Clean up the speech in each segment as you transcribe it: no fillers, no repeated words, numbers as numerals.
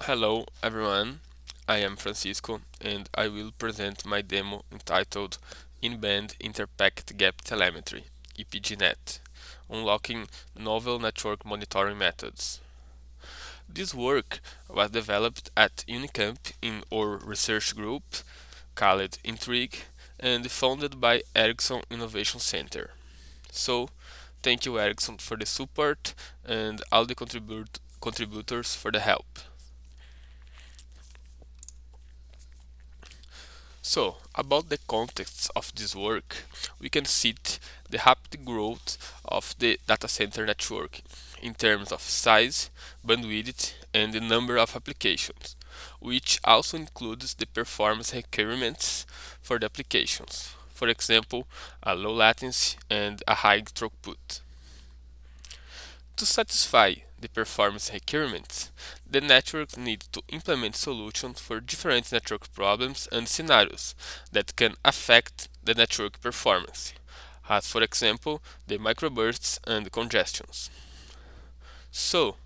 Hello everyone, I am Francisco and I will present my demo entitled In-band Interpacket Gap Telemetry, Ipgnet, Unlocking Novel Network Monitoring Methods. This work was developed at UNICAMP in our research group, called Intrigue, and funded by Ericsson Innovation Center. So, thank you Ericsson for the support and all the contributors for the help. So, about the context of this work, we can see the rapid growth of the data center network in terms of size, bandwidth, and the number of applications, which also includes the performance requirements for the applications. For example, a low latency and a high throughput. To satisfy the performance requirements, the network needs to implement solutions for different network problems and scenarios that can affect the network performance, as for example the microbursts and congestions. So,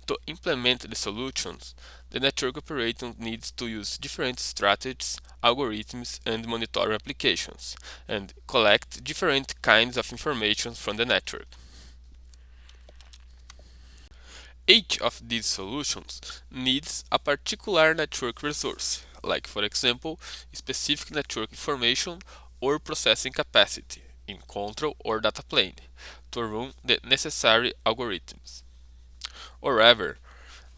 to implement the solutions, the network operator needs to use different strategies, algorithms, and monitor applications, and collect different kinds of information from the network. Each of these solutions needs a particular network resource, like for example, specific network information or processing capacity in control or data plane to run the necessary algorithms. However,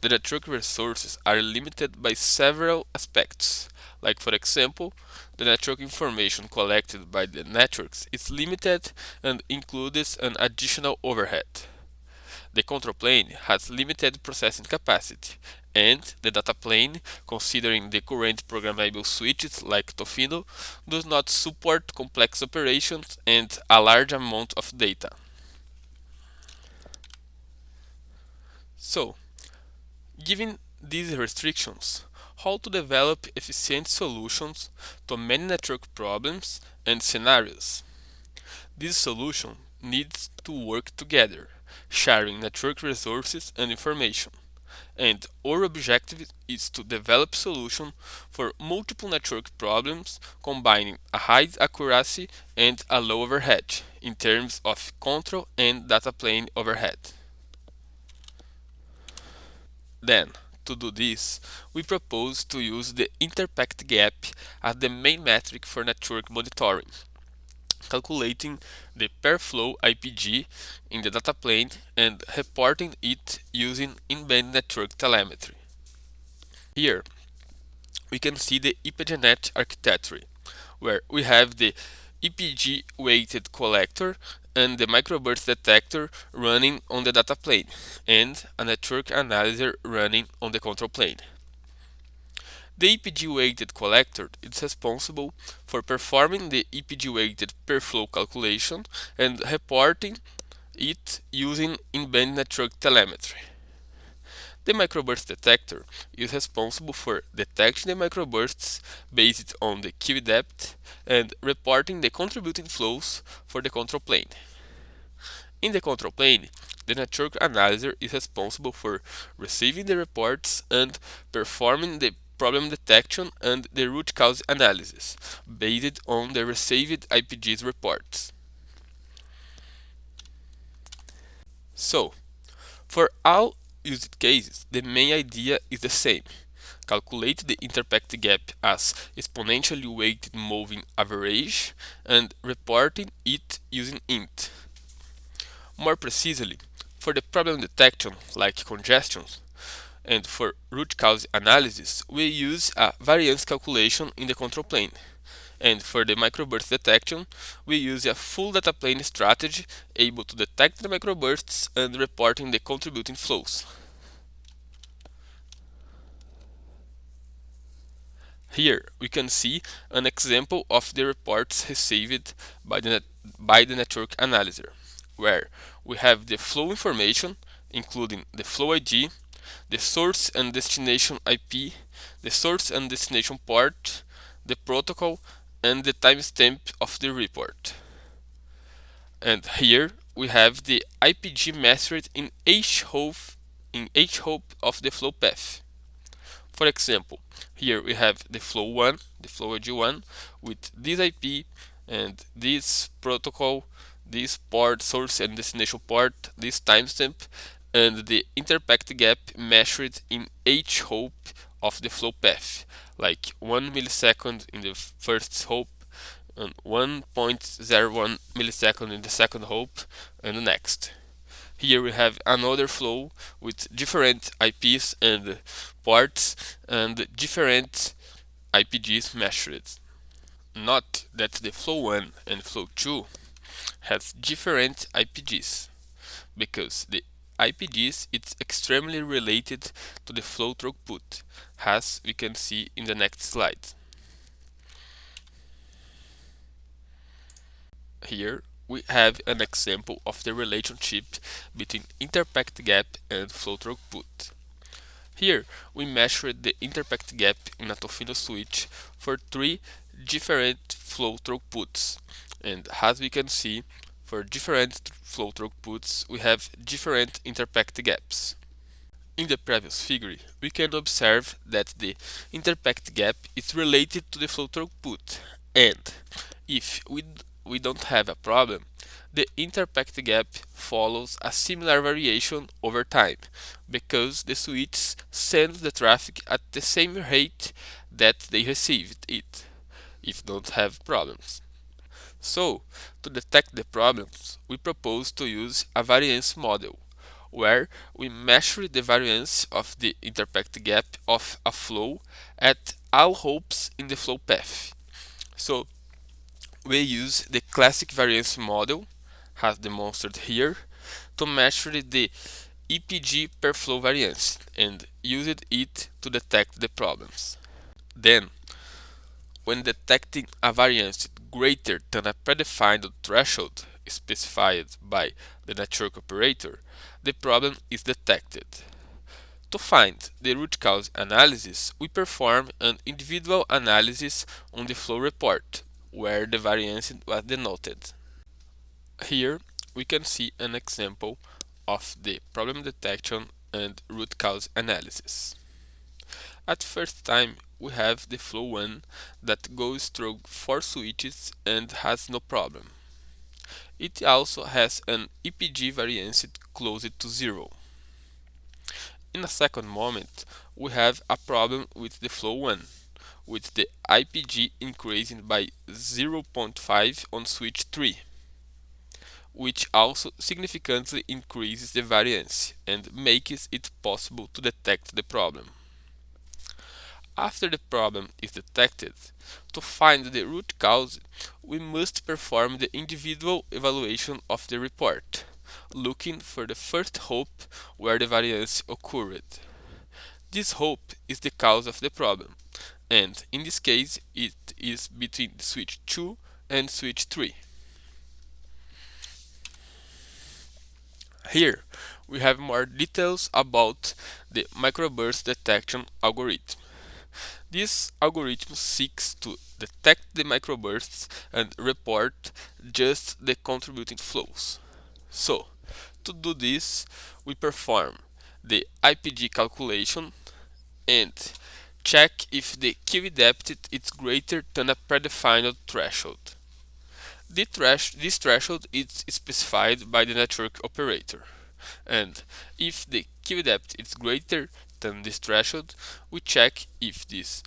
the network resources are limited by several aspects, like for example, the network information collected by the networks is limited and includes an additional overhead. The control plane has limited processing capacity, and the data plane, considering the current programmable switches like Tofino, does not support complex operations and a large amount of data. So, given these restrictions, how to develop efficient solutions to many network problems and scenarios? This solution needs to work together, sharing network resources and information. And our objective is to develop solutions for multiple network problems combining a high accuracy and a low overhead in terms of control and data plane overhead. Then, to do this, we propose to use the interpacket gap as the main metric for network monitoring, calculating the per flow IPG in the data plane and reporting it using in-band network telemetry. Here, we can see the Ipgnet architecture, where we have the EPG weighted collector and the microburst detector running on the data plane, and a network analyzer running on the control plane. The EPG weighted collector is responsible for performing the EPG weighted per flow calculation and reporting it using in-band network telemetry. The microburst detector is responsible for detecting the microbursts based on the Q depth and reporting the contributing flows for the control plane. In the control plane, the network analyzer is responsible for receiving the reports and performing the problem detection and the root cause analysis based on the received IPG's reports. So, for all used cases, the main idea is the same. Calculate the interpacket gap as exponentially weighted moving average and reporting it using int. More precisely, for the problem detection like congestions and for root cause analysis, we use a variance calculation in the control plane. And for the microburst detection, we use a full data plane strategy able to detect the microbursts and reporting the contributing flows. Here we can see an example of the reports received by the network analyzer, where we have the flow information, including the flow ID, the source and destination IP, the source and destination port, the protocol, and the timestamp of the report. And here we have the IPG measured in each hop of the flow path. For example, here we have the flow 1, the flow ID1 with this IP and this protocol, this port, source and destination port, this timestamp, and the interpacket gap measured in each hop of the flow path, like 1 millisecond in the first hop and 1.01 millisecond in the second hop and the next. Here we have another flow with different IPs and ports and different IPGs measured. Note that the flow 1 and flow 2 has different IPGs because the IPGs is extremely related to the flow throughput, as we can see in the next slide. Here we have an example of the relationship between interpacket gap and flow throughput. Here we measured the interpacket gap in a Tofino switch for 3 different flow throughputs, and as we can see, for different flow throughputs we have different interpacket gaps. In the previous figure, we can observe that the interpacket gap is related to the flow throughput, and if we don't have a problem, the interpacket gap follows a similar variation over time, because the switches send the traffic at the same rate that they received it, if don't have problems. So, to detect the problems, we propose to use a variance model, where we measure the variance of the interpacket gap of a flow at all hops in the flow path. So, we use the classic variance model, as demonstrated here, to measure the EPG per flow variance and used it to detect the problems. Then, when detecting a variance greater than a predefined threshold specified by the network operator, the problem is detected. To find the root cause analysis, we perform an individual analysis on the flow report, where the variance was denoted. Here we can see an example of the problem detection and root cause analysis. At first time, we have the flow 1 that goes through 4 switches and has no problem. It also has an EPG variance close to 0. In a second moment, we have a problem with the flow 1, with the IPG increasing by 0.5 on switch 3, which also significantly increases the variance and makes it possible to detect the problem. After the problem is detected, to find the root cause, we must perform the individual evaluation of the report, looking for the first hop where the variance occurred. This hop is the cause of the problem, and in this case it is between switch 2 and switch 3. Here we have more details about the microburst detection algorithm. This algorithm seeks to detect the microbursts and report just the contributing flows. So, to do this, we perform the IPG calculation and check if the QE depth is greater than a predefined threshold. This threshold is specified by the network operator, and if the QE depth is greater than this threshold, we check if this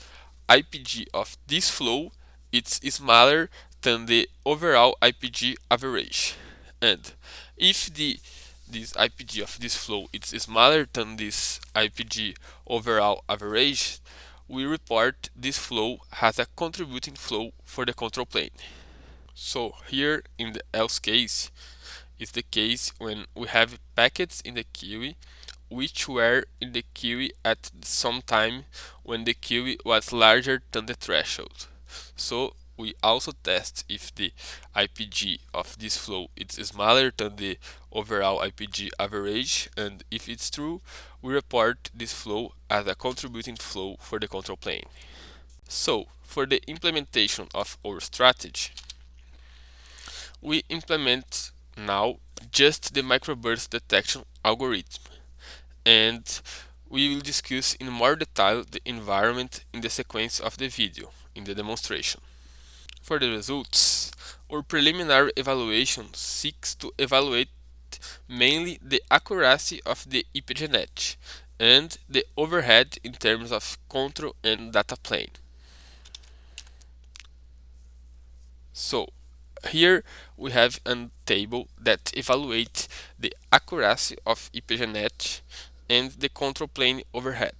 IPG of this flow is smaller than the overall IPG average, and if this IPG of this flow is smaller than this IPG overall average, we report this flow as a contributing flow for the control plane. So here in the else case is the case when we have packets in the queue which were in the queue at some time when the queue was larger than the threshold. So we also test if the IPG of this flow is smaller than the overall IPG average, and if it's true, we report this flow as a contributing flow for the control plane. So for the implementation of our strategy, we implement now just the microburst detection algorithm, and We will discuss in more detail the environment in the sequence of the video, in the demonstration. For the results, our preliminary evaluation seeks to evaluate mainly the accuracy of the Ipgnet and the overhead in terms of control and data plane. So, here we have a table that evaluates the accuracy of Ipgnet and the control plane overhead.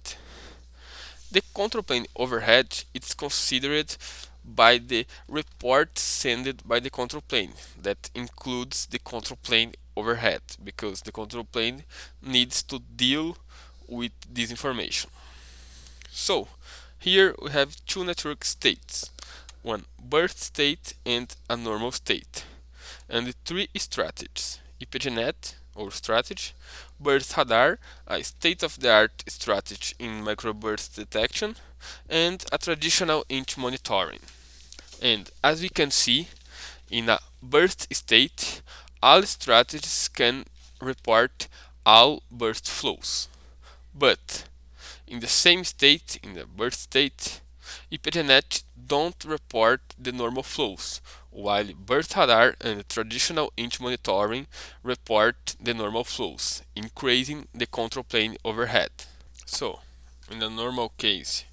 The control plane overhead is considered by the report sent by the control plane. That includes the control plane overhead because the control plane needs to deal with this information. So here we have two network states, one burst state and a normal state, and the three strategies: Ipgnet or strategy, burst radar, a state-of-the-art strategy in microburst detection, and a traditional inch monitoring. And as we can see, in a burst state, all strategies can report all burst flows. But in the same state, in the burst state, Ipgnet don't report the normal flows, while burst radar and traditional inch monitoring report the normal flows, increasing the control plane overhead. So, in the normal case,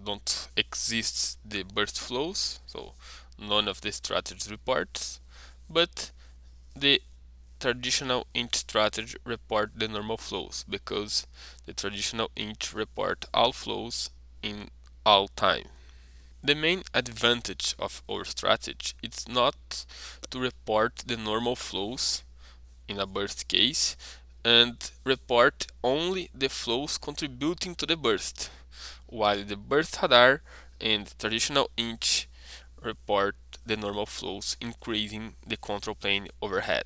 don't exist the burst flows, so none of the strategies reports, but the traditional inch strategy report the normal flows because the traditional inch report all flows in all time. The main advantage of our strategy is not to report the normal flows in a burst case and report only the flows contributing to the burst, while the burst radar and traditional inch report the normal flows, increasing the control plane overhead.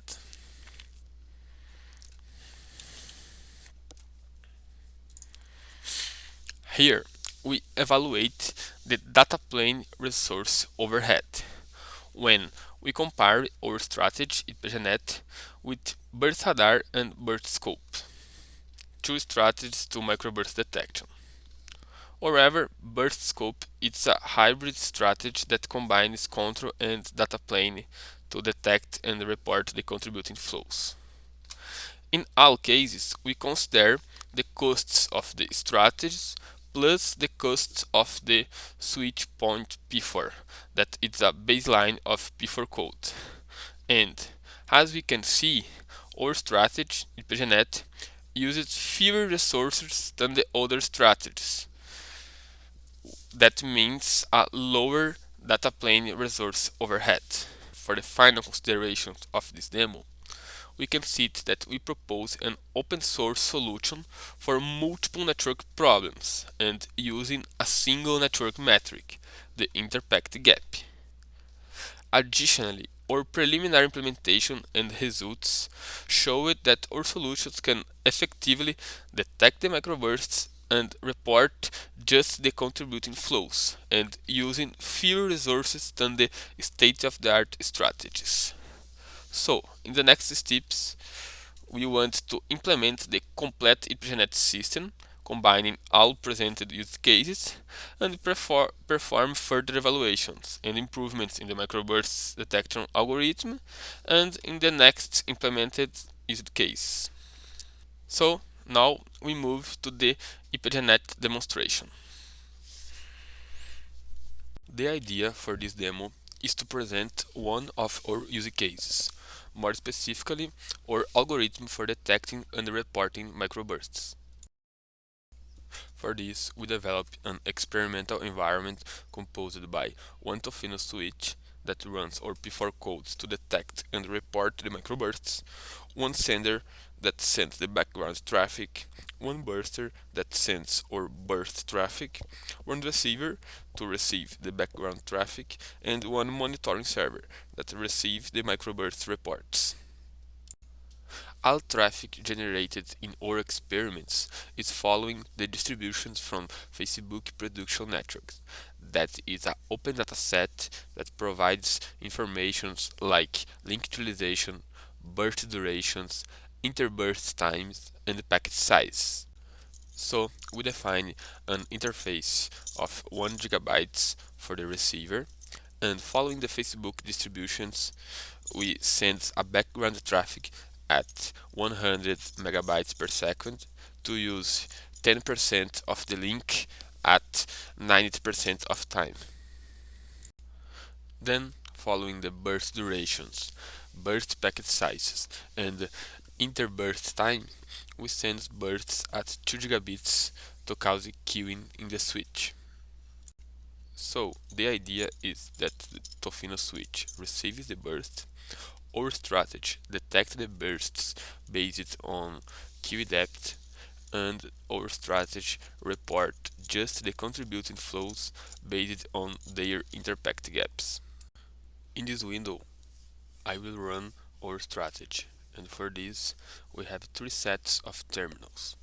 Here, we evaluate the data plane resource overhead when we compare our strategy Ipgnet with burst radar and burst scope, two strategies to microburst detection. However, burst scope is a hybrid strategy that combines control and data plane to detect and report the contributing flows. In all cases, we consider the costs of the strategies plus the costs of the switch point P4, that is a baseline of P4 code. And as we can see, our strategy, Ipgnet, uses fewer resources than the other strategies. That means a lower data plane resource overhead. For the final considerations of this demo, we can see that we propose an open source solution for multiple network problems and using a single network metric, the interpact gap. Additionally, our preliminary implementation and results showed that our solutions can effectively detect the microbursts and report just the contributing flows and using fewer resources than the state-of-the-art strategies. So, in the next steps, we want to implement the complete Ipgnet system, combining all presented use cases, and perform further evaluations and improvements in the microburst detection algorithm and in the next implemented use case. So, now we move to the Ipgnet demonstration. The idea for this demo is to present one of our use cases, more specifically our algorithm for detecting and reporting microbursts. For this, we developed an experimental environment composed by one Tofino switch that runs our P4 codes to detect and report the microbursts, one sender that sends the background traffic, one burster that sends or burst traffic, one receiver to receive the background traffic, and one monitoring server that receives the microburst reports. All traffic generated in our experiments is following the distributions from Facebook Production Networks. That is an open dataset that provides information like link utilization, burst durations, interburst times, and packet size. So we define an interface of 1 gigabytes for the receiver, and following the Facebook distributions, we send a background traffic at 100 megabytes per second to use 10% of the link at 90% of time. Then, following the burst durations, burst packet sizes, and interburst time, we send bursts at 2 gigabits to cause queuing in the switch. So, the idea is that the Tofino switch receives the burst. Our strategy detects the bursts based on queue depth, and our strategy report just the contributing flows based on their interpact gaps. In this window, I will run our strategy, and for this we have three sets of terminals.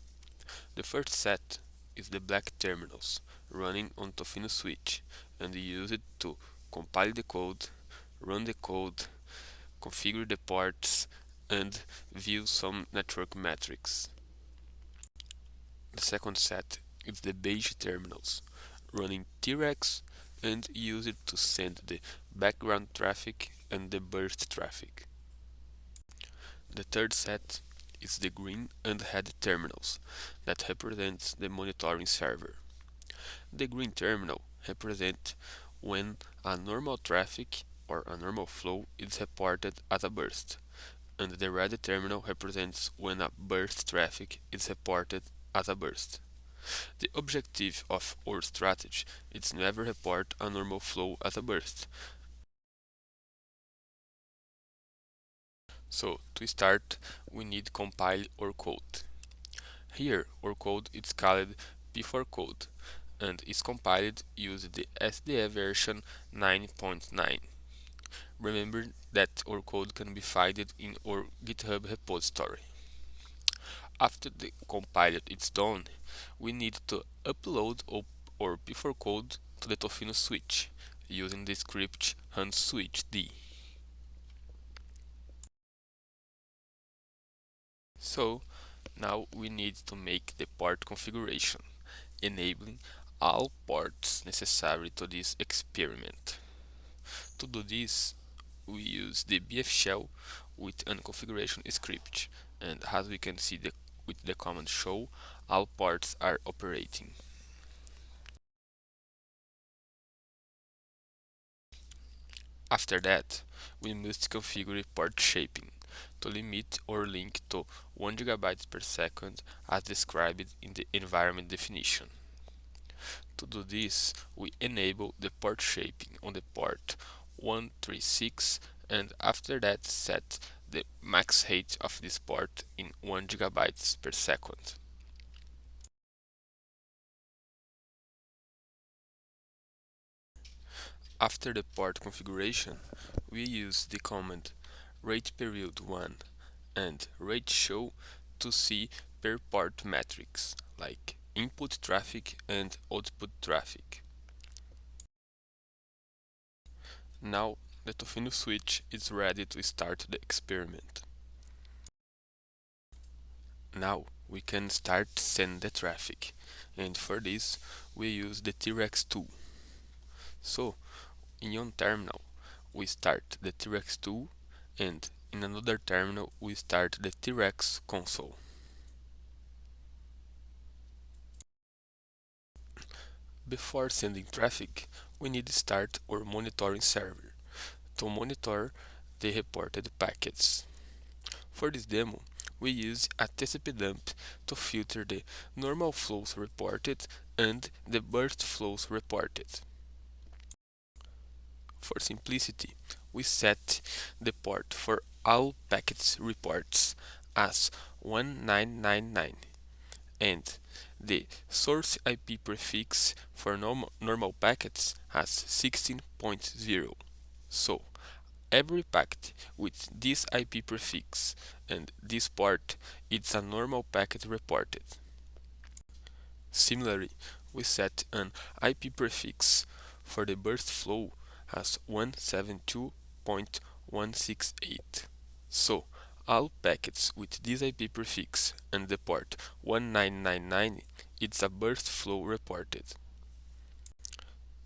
The first set is the black terminals running on Tofino switch and use it to compile the code, run the code, configure the ports, and view some network metrics. The second set is the beige terminals running T-Rex and use it to send the background traffic and the burst traffic. The third set is the green and red terminals that represents the monitoring server. The green terminal represents when a normal traffic or a normal flow is reported as a burst, and the red terminal represents when a burst traffic is reported as a burst. The objective of our strategy is never report a normal flow as a burst. So to start, we need compile our code. Here our code is called P4 code and is compiled using the SDE version 9.9. Remember that our code can be found in our GitHub repository. After the compiled is done, we need to upload our P4 code to the Tofino switch using the script run switchd. So now we need to make the port configuration, enabling all ports necessary to this experiment. To do this, we use the BF shell with an configuration script, and as we can see with the command show, all ports are operating. After that, we must configure port shaping to limit our link to 1 GB per second as described in the environment definition. To do this, we enable the port shaping on the port 136 and after that set the max height of this port in 1 GB per second. After the port configuration, we use the command rate period 1 and rate show to see per port metrics like input traffic and output traffic. Now the Tofino switch is ready to start the experiment. Now we can start send the traffic, and for this we use the T-Rex tool. So in one terminal we start the T-Rex tool and in another terminal we start the T-Rex console. Before sending traffic, we need to start our monitoring server to monitor the reported packets. For this demo, we use a TCP dump to filter the normal flows reported and the burst flows reported. For simplicity, we set the port for all packets reports as 1999 and the source IP prefix for normal packets as 16.0. So every packet with this IP prefix and this port is a normal packet reported. Similarly, we set an IP prefix for the burst flow as 172.168. So all packets with this IP prefix and the port 1999 it's a burst flow reported.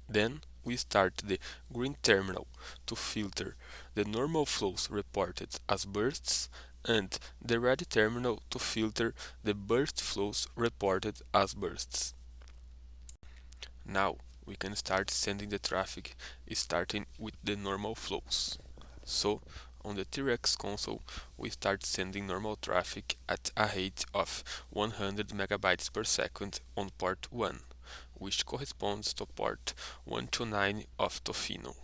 Then we start the green terminal to filter the normal flows reported as bursts and the red terminal to filter the burst flows reported as bursts. Now we can start sending the traffic starting with the normal flows. So on the T-Rex console we start sending normal traffic at a rate of 100 megabytes per second on port 1, which corresponds to port 129 of Tofino.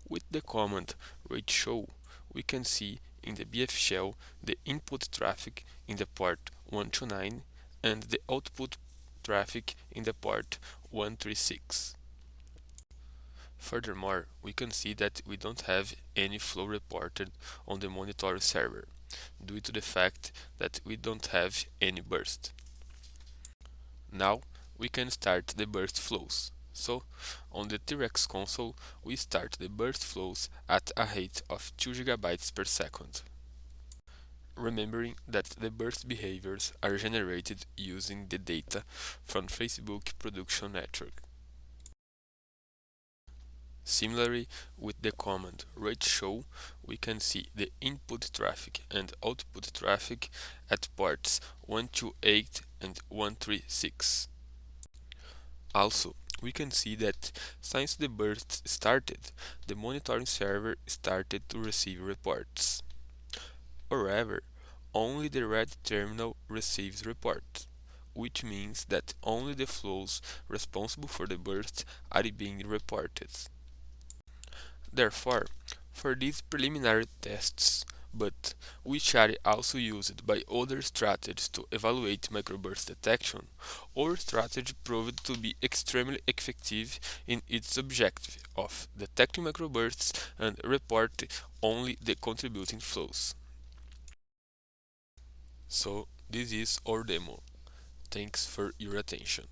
With the command rate show, we can see in the BF shell the input traffic in the port 129 and the output traffic in the port 136. Furthermore, we can see that we don't have any flow reported on the monitoring server, due to the fact that we don't have any burst. Now we can start the burst flows. So, on the T-Rex console, we start the burst flows at a rate of 2 GB per second. Remembering that the burst behaviors are generated using the data from Facebook production network. Similarly, with the command rate show, we can see the input traffic and output traffic at ports 128 and 136. Also, we can see that since the burst started, the monitoring server started to receive reports. However, only the red terminal receives reports, which means that only the flows responsible for the burst are being reported. Therefore, for these preliminary tests, but which are also used by other strategies to evaluate microburst detection, our strategy proved to be extremely effective in its objective of detecting microbursts and reporting only the contributing flows. So this is our demo. Thanks for your attention.